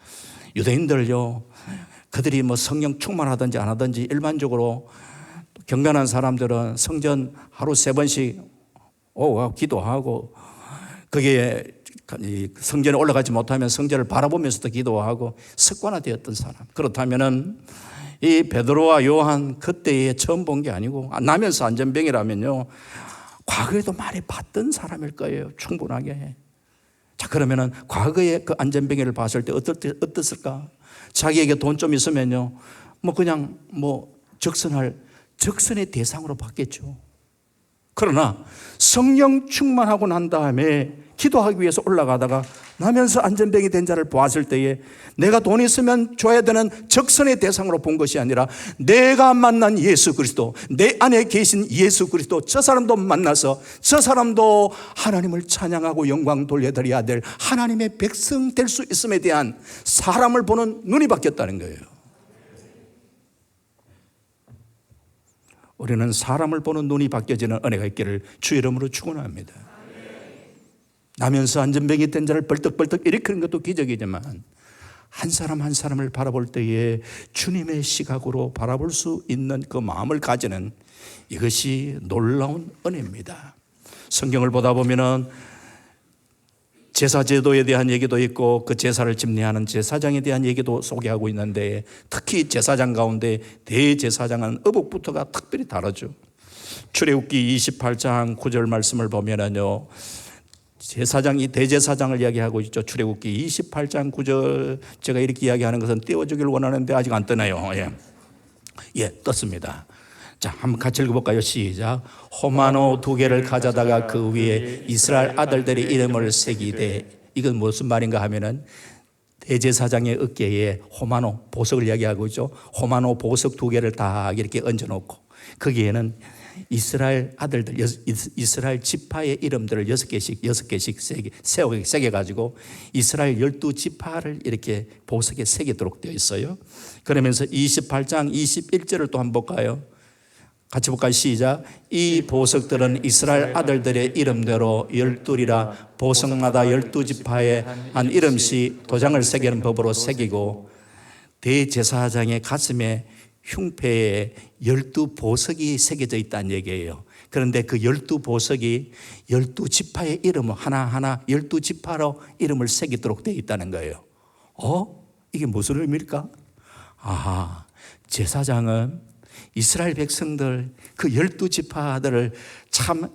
유대인들요, 그들이 뭐 성령 충만하든지 안 하든지 일반적으로 경건한 사람들은 성전 하루 3번씩 오고 기도하고, 그게 성전에 올라가지 못하면 성전을 바라보면서도 기도하고 습관화되었던 사람. 그렇다면은 이 베드로와 요한 그때에 처음 본 게 아니고 나면서 안전병이라면요, 과거에도 많이 봤던 사람일 거예요. 충분하게. 자, 그러면은 과거에 그 안전병이를 봤을 때 어떻을까? 자기에게 돈 좀 있으면요, 뭐 그냥 뭐 적선의 대상으로 봤겠죠. 그러나 성령 충만하고 난 다음에 기도하기 위해서 올라가다가 나면서 안전병이 된 자를 보았을 때에 내가 돈 있으면 줘야 되는 적선의 대상으로 본 것이 아니라 내가 만난 예수 그리스도, 내 안에 계신 예수 그리스도, 저 사람도 만나서 저 사람도 하나님을 찬양하고 영광 돌려드려야 될 하나님의 백성 될 수 있음에 대한 사람을 보는 눈이 바뀌었다는 거예요. 우리는 사람을 보는 눈이 바뀌어지는 은혜가 있기를 주 이름으로 축원합니다. 나면서 안전병이 된 자를 벌떡벌떡 일으키는 것도 기적이지만 한 사람 한 사람을 바라볼 때에 주님의 시각으로 바라볼 수 있는 그 마음을 가지는 이것이 놀라운 은혜입니다. 성경을 보다 보면은 제사 제도에 대한 얘기도 있고 그 제사를 집례하는 제사장에 대한 얘기도 소개하고 있는데, 특히 제사장 가운데 대제사장은 어복부터가 특별히 다르죠. 출애굽기 28장 9절 말씀을 보면은요, 제사장이 대제사장을 이야기하고 있죠. 출애굽기 28장 9절, 제가 이렇게 이야기하는 것은 띄워주길 원하는데 아직 안 뜨네요. 떴습니다. 자, 한번 같이 읽어볼까요? 시작. 호마노 2개를 가져다가 그 위에 이스라엘 아들들의 이름을 새기되, 이건 무슨 말인가 하면은 대제사장의 어깨에 호마노 보석을 이야기하고 있죠. 호마노 보석 2개를 다 이렇게 얹어놓고 거기에는 이스라엘 아들들, 이스라엘 지파의 이름들을 6개씩 새겨가지고 이스라엘 12지파를 이렇게 보석에 새기도록 되어 있어요. 그러면서 28장 21절을 또 한번 볼까요? 같이 볼까요? 시작. 이 보석들은 이스라엘 아들들의 이름대로 12이라 보석마다 12지파에 한 이름씩 도장을 새기는 법으로 새기고 대제사장의 가슴에 흉패에 12보석이 새겨져 있다는 얘기예요. 그런데 그 12보석이 12지파의 이름을 하나하나 12지파로 이름을 새기도록 되어 있다는 거예요. 이게 무슨 의미일까? 제사장은 이스라엘 백성들 그 12지파들을 참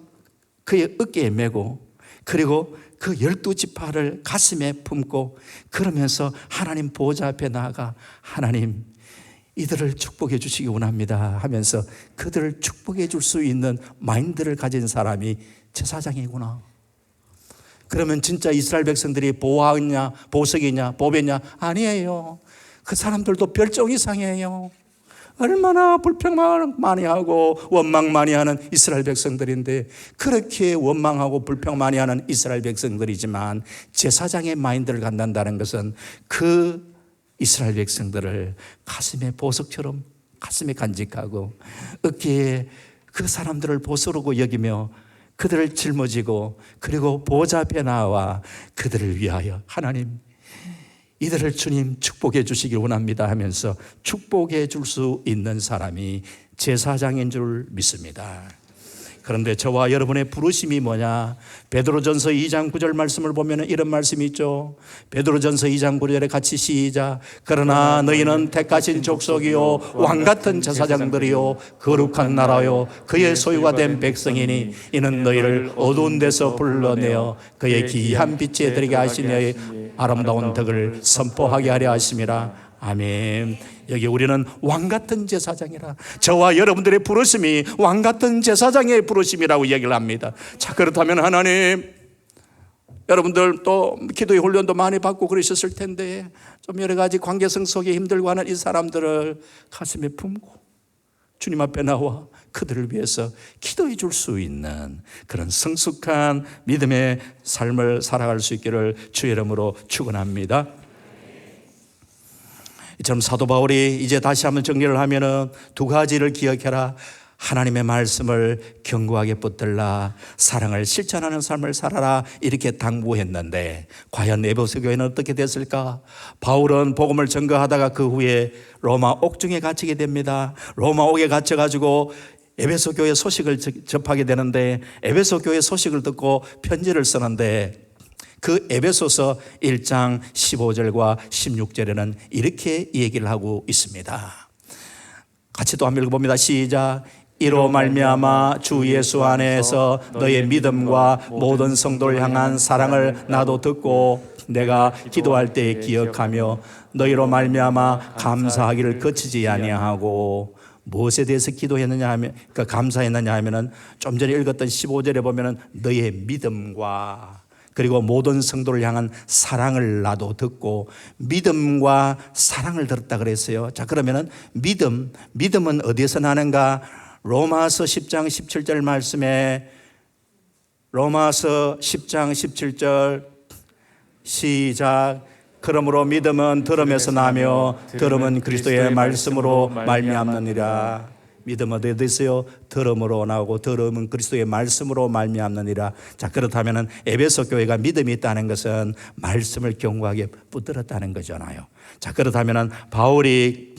그의 어깨에 메고, 그리고 그 12지파를 가슴에 품고, 그러면서 하나님 보좌 앞에 나아가 하나님 이들을 축복해 주시기 원합니다 하면서 그들을 축복해 줄 수 있는 마인드를 가진 사람이 제사장이구나. 그러면 진짜 이스라엘 백성들이 보화냐 보석이냐 보배냐? 아니에요. 그 사람들도 별종 이상이에요. 얼마나 불평만 많이 하고 원망 많이 하는 이스라엘 백성들인데, 그렇게 원망하고 불평 많이 하는 이스라엘 백성들이지만 제사장의 마인드를 갖는다는 것은 그 이스라엘 백성들을 가슴에 보석처럼 가슴에 간직하고 어깨에 그 사람들을 보석으로 여기며 그들을 짊어지고, 그리고 보좌 앞에 나와 그들을 위하여 하나님 이들을 주님 축복해 주시기 원합니다 하면서 축복해 줄 수 있는 사람이 제사장인 줄 믿습니다. 그런데 저와 여러분의 부르심이 뭐냐? 베드로전서 2장 9절 말씀을 보면 이런 말씀이 있죠. 베드로전서 2장 9절에 같이 시작. 그러나 너희는 택하신 족속이요 왕같은 제사장들이요 거룩한 나라요 그의 소유가 된 백성이니 이는 너희를 어두운 데서 불러내어 그의 기이한 빛에 들게 하시니 아름다운 덕을 선포하게 하려 하심이라. 아멘. 여기 우리는 왕같은 제사장이라, 저와 여러분들의 부르심이 왕같은 제사장의 부르심이라고 얘기를 합니다. 자, 그렇다면 하나님, 여러분들 또 기도의 훈련도 많이 받고 그러셨을 텐데 좀 여러 가지 관계성 속에 힘들고 하는 이 사람들을 가슴에 품고 주님 앞에 나와 그들을 위해서 기도해 줄 수 있는 그런 성숙한 믿음의 삶을 살아갈 수 있기를 주의 이름으로 축원합니다. 이처럼 사도 바울이 이제 다시 한번 정리를 하면은 두 가지를 기억해라. 하나님의 말씀을 견고하게 붙들라. 사랑을 실천하는 삶을 살아라. 이렇게 당부했는데 과연 에베소 교회는 어떻게 됐을까? 바울은 복음을 전거하다가 그 후에 로마 옥중에 갇히게 됩니다. 로마 옥에 갇혀가지고 에베소 교회 소식을 접하게 되는데 에베소 교회 소식을 듣고 편지를 쓰는데 그 에베소서 1장 15절과 16절에는 이렇게 얘기를 하고 있습니다. 같이 또 한번 읽어봅니다. 시작. 이로 말미암아 주 예수 안에서 너의 믿음과 모든 성도를 향한 사랑을 나도 듣고 내가 기도할 때 기억하며 너희로 말미암아 감사하기를 그치지 아니하고. 무엇에 대해서 기도했느냐 하면, 그러니까 감사했느냐 하면은 좀 전에 읽었던 15절에 보면은 너의 믿음과 그리고 모든 성도를 향한 사랑을 나도 듣고, 믿음과 사랑을 들었다 그랬어요. 자, 그러면은 믿음은 어디에서 나는가? 로마서 10장 17절 말씀에, 로마서 10장 17절 시작. 그러므로 믿음은 들음에서 나며 들음은 그리스도의 말씀으로 말미암느니라. 믿음은 어디에 있어요? 들음으로 나오고 들음은 그리스도의 말씀으로 말미암느니라. 자, 그렇다면 에베소 교회가 믿음이 있다는 것은 말씀을 견고하게 붙들었다는 거잖아요. 자, 그렇다면 바울이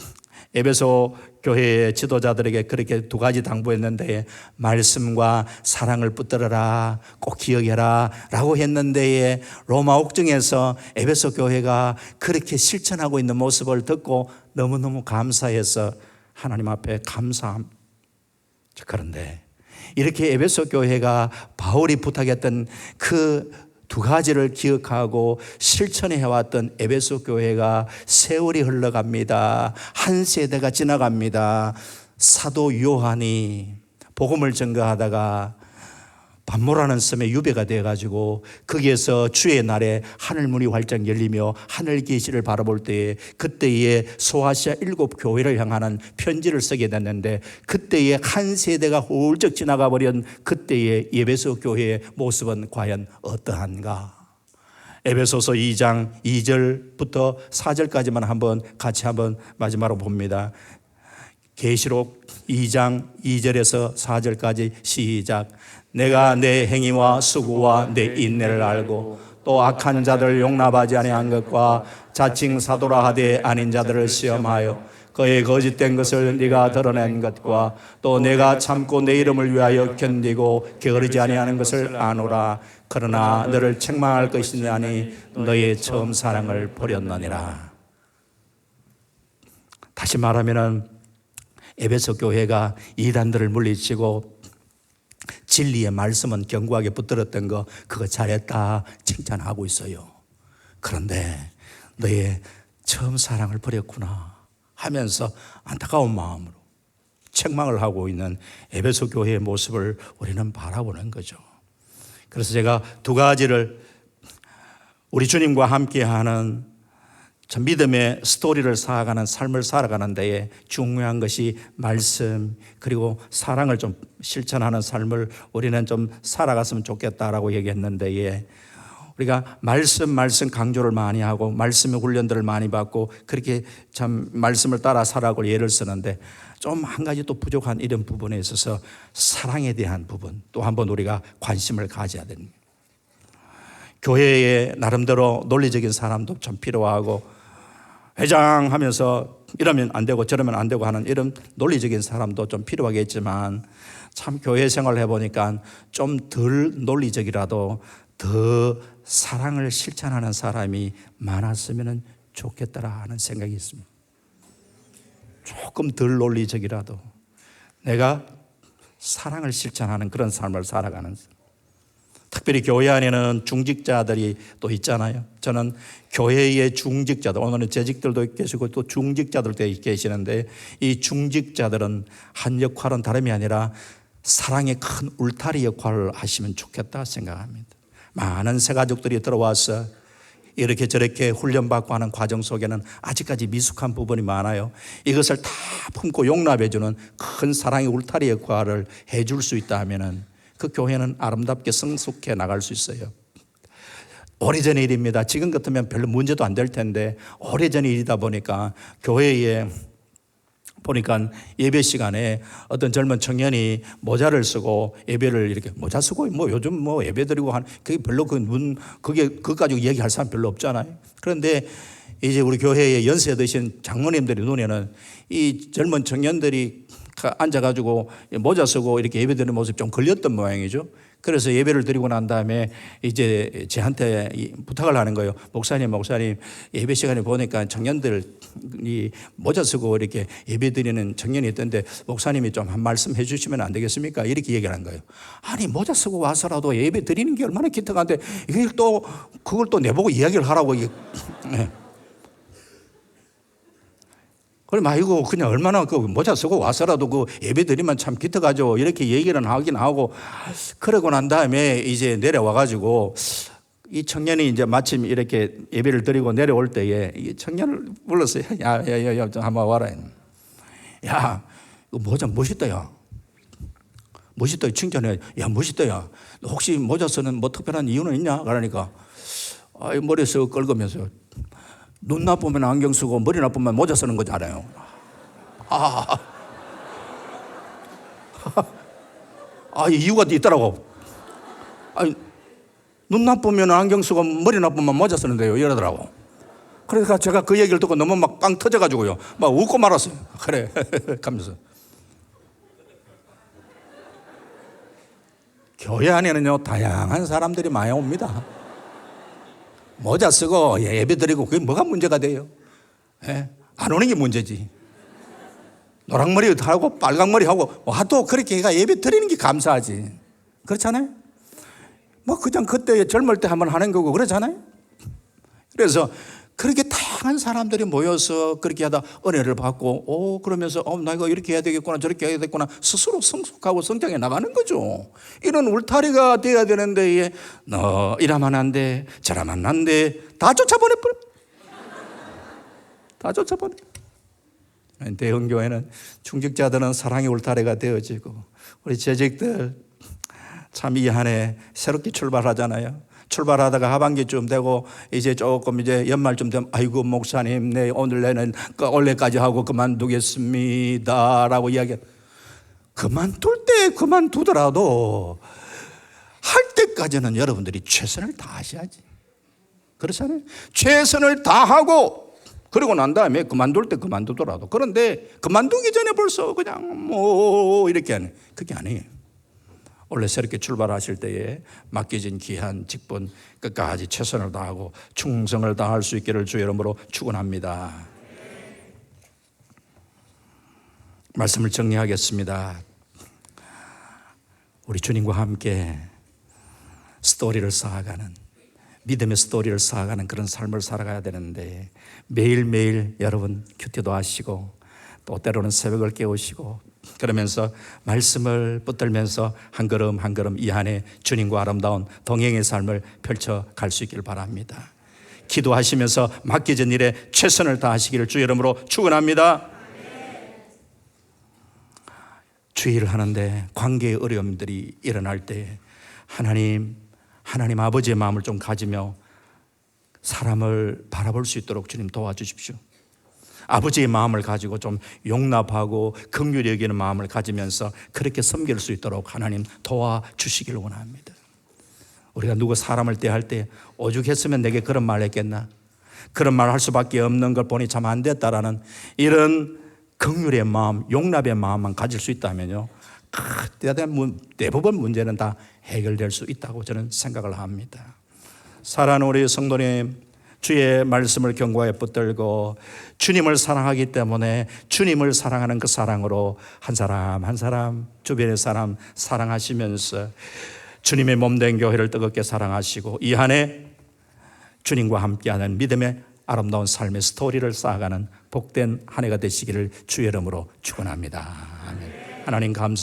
에베소 교회의 지도자들에게 그렇게 두 가지 당부했는데, 말씀과 사랑을 붙들어라, 꼭 기억해라 라고 했는데, 로마 옥중에서 에베소 교회가 그렇게 실천하고 있는 모습을 듣고 너무너무 감사해서 하나님 앞에 감사함. 그런데 이렇게 에베소 교회가 바울이 부탁했던 그 두 가지를 기억하고 실천해 왔던 에베소 교회가 세월이 흘러갑니다. 한 세대가 지나갑니다. 사도 요한이 복음을 전거하다가 반모라는 섬에 유배가 되어가지고 거기에서 주의 날에 하늘문이 활짝 열리며 하늘 계시를 바라볼 때에 그때에 소아시아 7교회를 향하는 편지를 쓰게 됐는데, 그때에 한 세대가 훌쩍 지나가 버린 그때의 에베소 교회의 모습은 과연 어떠한가? 에베소서 2장 2절부터 4절까지만 같이 한번 마지막으로 봅니다. 계시록 2장 2절에서 4절까지 시작. 내가 내 행위와 수고와 내 인내를 알고 또 악한 자들 용납하지 아니한 것과 자칭 사도라 하되 아닌 자들을 시험하여 그의 거짓된 것을 네가 드러낸 것과 또 내가 참고 내 이름을 위하여 견디고 게으르지 아니하는 것을 아노라. 그러나 너를 책망할 것이냐니 너의 처음 사랑을 버렸느니라. 다시 말하면은 에베소 교회가 이단들을 물리치고 진리의 말씀은 견고하게 붙들었던 거, 그거 잘했다 칭찬하고 있어요. 그런데 너의 처음 사랑을 버렸구나 하면서 안타까운 마음으로 책망을 하고 있는 에베소 교회의 모습을 우리는 바라보는 거죠. 그래서 제가 두 가지를 우리 주님과 함께하는 참 믿음의 스토리를 쌓아가는 삶을 살아가는 데에 중요한 것이 말씀, 그리고 사랑을 좀 실천하는 삶을 우리는 좀 살아갔으면 좋겠다라고 얘기했는데, 우리가 말씀 강조를 많이 하고 말씀의 훈련들을 많이 받고 그렇게 참 말씀을 따라 살아가고 예를 쓰는데, 좀 한 가지 또 부족한 이런 부분에 있어서 사랑에 대한 부분 또 한번 우리가 관심을 가져야 됩니다. 교회에 나름대로 논리적인 사람도 좀 필요하고, 회장하면서 이러면 안 되고 저러면 안 되고 하는 이런 논리적인 사람도 좀 필요하겠지만, 참 교회 생활을 해보니까 좀 덜 논리적이라도 더 사랑을 실천하는 사람이 많았으면 좋겠다라 하는 생각이 있습니다. 조금 덜 논리적이라도 내가 사랑을 실천하는 그런 삶을 살아가는 삶. 특별히 교회 안에는 중직자들이 또 있잖아요. 저는 교회의 중직자들, 오늘은 재직들도 계시고 또 중직자들도 계시는데, 이 중직자들은 한 역할은 다름이 아니라 사랑의 큰 울타리 역할을 하시면 좋겠다 생각합니다. 많은 새가족들이 들어와서 이렇게 저렇게 훈련받고 하는 과정 속에는 아직까지 미숙한 부분이 많아요. 이것을 다 품고 용납해주는 큰 사랑의 울타리 역할을 해줄 수 있다 하면은 그 교회는 아름답게 성숙해 나갈 수 있어요. 오래전의 일입니다. 지금 같으면 별로 문제도 안 될 텐데, 오래전의 일이다 보니까 교회에 보니까 예배 시간에 어떤 젊은 청년이 모자를 쓰고 예배를 이렇게, 모자 쓰고 뭐 요즘 뭐 예배 드리고 하는 그게 별로 그거 가지고 얘기할 사람 별로 없잖아요. 그런데 이제 우리 교회에 연세 드신 장로님들의 눈에는 이 젊은 청년들이 앉아가지고 모자 쓰고 이렇게 예배 드리는 모습이 좀 걸렸던 모양이죠. 그래서 예배를 드리고 난 다음에 이제 저한테 부탁을 하는 거예요. 목사님 예배 시간에 보니까 청년들이 모자 쓰고 이렇게 예배 드리는 청년이 있던데 목사님이 좀 한 말씀 해주시면 안 되겠습니까? 이렇게 얘기를 한 거예요. 아니 모자 쓰고 와서라도 예배 드리는 게 얼마나 기특한데 그걸 또 내보고 이야기를 하라고. 네. 그럼 아이고 그냥 얼마나 그 모자 쓰고 와서라도 그 예배 드리면 참 기특하죠. 이렇게 얘기를 하긴 하고, 그러고 난 다음에 이제 내려와가지고 이 청년이 이제 마침 이렇게 예배를 드리고 내려올 때에 이 청년을 불렀어요. 야, 한번 와라. 야, 이거 모자 멋있다, 야. 멋있다, 칭찬해. 야, 멋있다, 야. 너 혹시 모자 쓰는 뭐 특별한 이유는 있냐? 그러니까 머리에서 긁으면서, 눈 나쁘면 안경 쓰고 머리 나쁘면 모자 쓰는 거잖아요. 이유가 있더라고. 눈 나쁘면 안경 쓰고 머리 나쁘면 모자 쓰는데요, 이러더라고. 그러니까 제가 그 얘기를 듣고 너무 막 빵 터져가지고요, 막 웃고 말았어요. 그래 하면서. 교회 안에는요 다양한 사람들이 많이 옵니다. 모자 쓰고 예배 드리고 그게 뭐가 문제가 돼요? 예? 안 오는 게 문제지. 노랑머리 하고 빨강머리 하고 와도 그렇게 해가 예배 드리는 게 감사하지. 그렇잖아요? 뭐 그냥 그때 젊을 때 한번 하는 거고 그렇잖아요? 그래서 그렇게 다양한 사람들이 모여서 그렇게 하다 은혜를 받고 그러면서 나 이거 이렇게 해야 되겠구나 저렇게 해야 되겠구나 스스로 성숙하고 성장해 나가는 거죠. 이런 울타리가 돼야 되는데 너 이러면 안 돼 저러면 안 돼 다 쫓아보내버려. 다 쫓아보내. 대형교회는 중직자들은 사랑의 울타리가 되어지고 우리 재직들 참 이 한 해 새롭게 출발하잖아요. 출발하다가 하반기쯤 되고 이제 조금 이제 연말쯤 되면 아이고 목사님 네 오늘 내는 올해까지 하고 그만두겠습니다라고 이야기해. 그만둘 때 그만두더라도 할 때까지는 여러분들이 최선을 다하셔야지. 그렇잖아요. 최선을 다하고 그러고 난 다음에 그만둘 때 그만두더라도. 그런데 그만두기 전에 벌써 그냥 뭐 이렇게 하는 그게 아니에요. 원래 새롭게 출발하실 때에 맡겨진 귀한 직분 끝까지 최선을 다하고 충성을 다할 수 있기를 주의 이름으로 축원합니다. 말씀을 정리하겠습니다. 우리 주님과 함께 스토리를 쌓아가는, 믿음의 스토리를 쌓아가는 그런 삶을 살아가야 되는데 매일매일 여러분 큐티도 하시고 또 때로는 새벽을 깨우시고 그러면서 말씀을 붙들면서 한 걸음 한 걸음 이 안에 주님과 아름다운 동행의 삶을 펼쳐갈 수 있기를 바랍니다. 기도하시면서 맡겨진 일에 최선을 다하시기를 주의 이름으로 축원합니다. 주의를 하는데 관계의 어려움들이 일어날 때 하나님 아버지의 마음을 좀 가지며 사람을 바라볼 수 있도록 주님 도와주십시오. 아버지의 마음을 가지고 좀 용납하고 긍휼히 여기는 마음을 가지면서 그렇게 섬길 수 있도록 하나님 도와주시기를 원합니다. 우리가 누구 사람을 대할 때 오죽했으면 내게 그런 말 했겠나, 그런 말 할 수밖에 없는 걸 보니 참 안 됐다라는 이런 긍휼의 마음, 용납의 마음만 가질 수 있다면요 대부분 문제는 다 해결될 수 있다고 저는 생각을 합니다. 사랑하는 우리 성도님, 주의 말씀을 견고하게 붙들고 주님을 사랑하기 때문에 주님을 사랑하는 그 사랑으로 한 사람 한 사람 주변의 사람 사랑하시면서 주님의 몸된 교회를 뜨겁게 사랑하시고 이 한해 주님과 함께하는 믿음의 아름다운 삶의 스토리를 쌓아가는 복된 한 해가 되시기를 주의 이름으로 축원합니다. 아멘. 하나님 감사